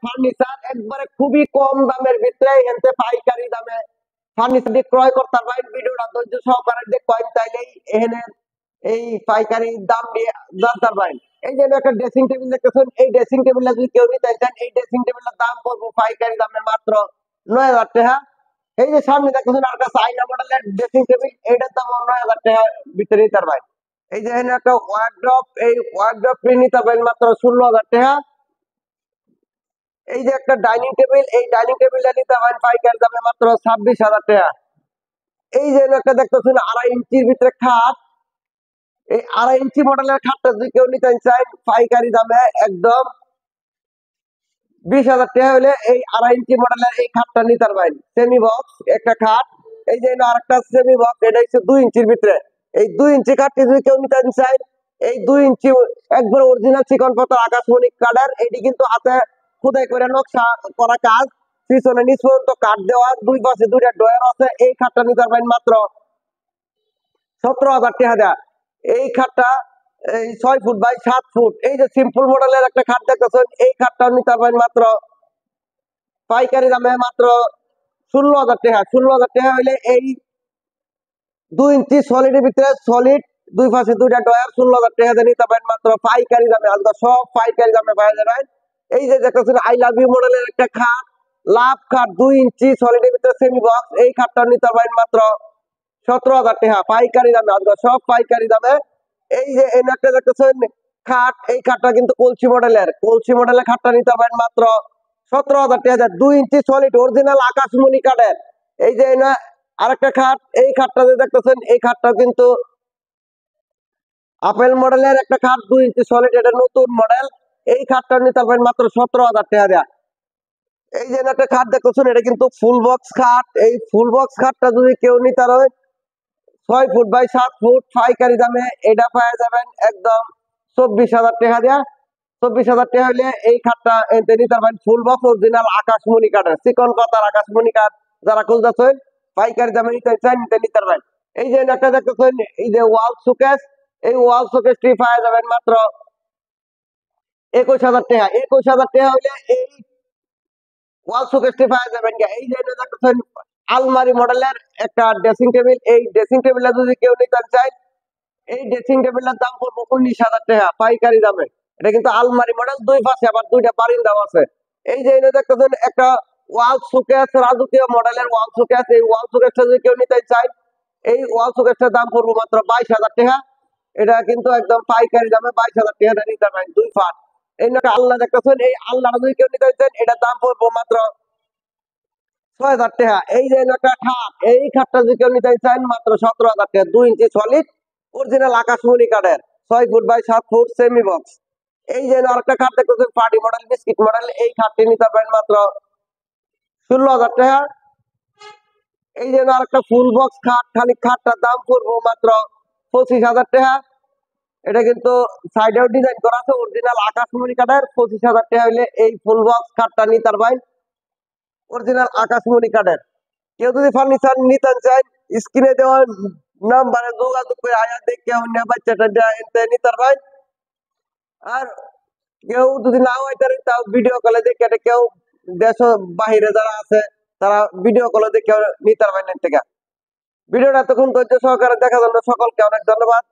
Furniture একবারে খুবই কম দামের ভিতরে এনতে পাইকারি দামে ফার্নিচার ক্রয় করতে পারবেন। ভিডিওটা ধৈর্য সহকারে দেখবেন, তাইলেই এখানে এই পাইকারি দাম দিয়ে জানতে পারবেন। এই যে একটা ড্রেসিং টেবিল দেখতেছেন, এই ড্রেসিং টেবিলটা যদি কেউ নিতে চান, এই ড্রেসিং টেবিলটার দাম পড়বে পাইকারি দামে মাত্র 9,000 টাকা। এই যে সামনে দেখতেছেন আর একটা চাইনা মডেলের ড্রেসিং টেবিল, এইটার দাম 9,000 টাকা ভিতরে নিতে পারবেন। এই যে এখানে একটা ওয়ার্ড্রপ, এই ওয়ার্ড্রপ নিতে পারবেন মাত্র 16,000 টাকা। এই যে একটা ডাইনিং টেবিল, এই ডাইনিং টেবিলটা নিতে পারবেন পাইকারি দামে মাত্র 26,000 টাকা। এই যে একটা দেখতেছেন 2.5 ইঞ্চির ভিতরে খাট, এই 2.5 ইঞ্চি মডেলের খাটটা যদি কেউ নিতে চান পাইকারি দামে একদম 20,000 টাকা হলে এই 2.5 ইঞ্চি মডেলের এই খাটটা নিতে পারবেন। সেমি বক্স একটা খাট, এই যে আরেকটা সেমি বক্স, এটা হচ্ছে 2 ইঞ্চির ভিতরে। এই 2 ইঞ্চি খাটটি যদি কেউ নিতে চান, এই 2 ইঞ্চি একবার অরিজিনাল চিকন পাথর আকাশমণি কাঠের, এটি কিন্তু হাতে খোদাই করে নকশা করা কাজ, পিছনে নিচ পর্যন্ত কাঠ দেওয়া, দুই পাশে দুইটা ডয়ার আছে। এই খাটটা নিতে পারবেন মাত্র 17,000 টাকা দেয়া। এই খাটটা এই 6 ফুট বাই 7 ফুট, এই যে সিম্পল মডেলের একটা খাট দেখতেছেন, এই খাটটা নিতে পারবেন মাত্র পাইকারি দামে মাত্র 16,000 টাকা। 16,000 টাকা হইলে এই 2 ইঞ্চি সলিডের ভিতরে সলিড, দুই পাশে দুইটা ডয়ার, 16,000 টাকা দিয়ে নিতে পারবেন মাত্র পাইকারি দামে। আজকে সব পাইকারি দামে পাওয়া যাবেন। এই যে দেখতেছেন আই লাভ ইউ মডেলের একটা খাট, লাভ খাট 2 ইঞ্চি সলিডের ভিতরে সেমি বক্স, এই খাটটা নিতে পারবেন মাত্র 17,000 টাকা পাইকারি দামে। আজকে সব পাইকারি দামে। এই যে এই একটা দেখতেছেন খাট, এই খাটটা কিন্তু কলসি মডেলের খাটটা নিতে পারবেন মাত্র 17,000 টাকা। 2 ইঞ্চি সলিড অরিজিনাল আকাশমণি কাঠের। এই যে আরেকটা খাট, এই খাটটা যে দেখতেছেন, এই খাটটা কিন্তু আপেল মডেলের একটা খাট, 2 ইঞ্চি সলিড, এটা নতুন মডেল। এই খাটটা নিতে পারবেন মাত্র 17,000 টাকা দেয়া। এই যে একটা খাট দেখতেছেন, এটা কিন্তু ফুল বক্স খাট। এই ফুল বক্স খাটটা যদি কেউ নিতে হয় 6 ফুট বাই 7 ফুট পাইকারি দামে এটা পাওয়া যাবেন একদম 24,000 টাকা দেয়া। 24,000 টাকা হলে এই খাটটা এতে নিতে পারবেন ফুল বক্স অরিজিনাল আকাশমণি কাঠের, চিকন পাতার আকাশমণি কাঠ। যারা খুঁজতেছেন পাইকারি দামে নিতে চান, নিতে পারবেন। এই যে একটা দেখতেছেন, এই যে ওয়াল শোকেস, এই ওয়াল শোকেসটি পাওয়া যাবেন মাত্র 21,000 টাকা। 21,000 টাকা হলে এই ওয়াল শোকেসটি পাওয়া যাবেন। এই যে দেখতেছেন আলমারি মডেলের একটা ড্রেসিং টেবিল, এই ড্রেসিং টেবিলটা যদি কেউ নিতে চায়, এই ড্রেসিং টেবিলটার দাম পড়বে 19,000 টাকা পাইকারি দামে। এটা কিন্তু আলমারি মডেল, দুই পাশে আবার দুইটা বারিন্দাও আছে। এই যে দেখতেছেন একটা ওয়াল শোকেস, রাজকীয় মডেলের ওয়াল শোকেস, এই ওয়াল শোকেসটা যদি কেউ নিতে চায়, এই ওয়াল শোকেসটার দাম পড়বে মাত্র 22,000 টাকা। এটা কিন্তু একদম পাইকারি দামে 22,000 টাকা নিতে পারেন, 2 ফাট। এই আল্লাহ দেখতেছেন, এই আল্লাহটা যদি কেউ নিতে চান, এটার দাম পড়বে মাত্র 6,000 টাকা। এই যে একটা খাট, এই খাটটা যদি কেউ নিতে চান মাত্র 17,000 টাকা। 2 ইঞ্চি সলিড অরিজিনাল আকাশমণি কাঠের, 6 foot by 7 foot semi box. এই যে আরেকটা খাট দেখতেছেন পার্টি মডেল, বিস্কিট মডেল, এই খাটটি নিতে পারেন মাত্র 16,000 টাকা। এই যে আরেকটা ফুল বক্স খাট, খালি খাটটার দাম পড়বে মাত্র 25,000 টাকা। এটা কিন্তু সাইডেও ডিজাইন করা আছে অরিজিনাল আকাশমণি কাঠের। 25,000 টাকা হলে এই ফুল বক্স খাটটা নিতে পারবেন অরিজিনাল আকাশমণি কাঠের। কেউ যদি ফার্নিচার নিতে চান, স্ক্রিনে দেওয়া নাম্বারে যোগাযোগ করে আয়া দেখে অন্য বাচ্চাটা নিতে পারবেন। আর কেউ যদি না হয় তাও ভিডিও কলে দেখে, কেউ দেশ বাহিরে যারা আছে তারা ভিডিও কলে দেখে নিতে পারবেন। থেকে ভিডিওটা তখন ধৈর্য সহকারে দেখার জন্য সকলকে অনেক ধন্যবাদ।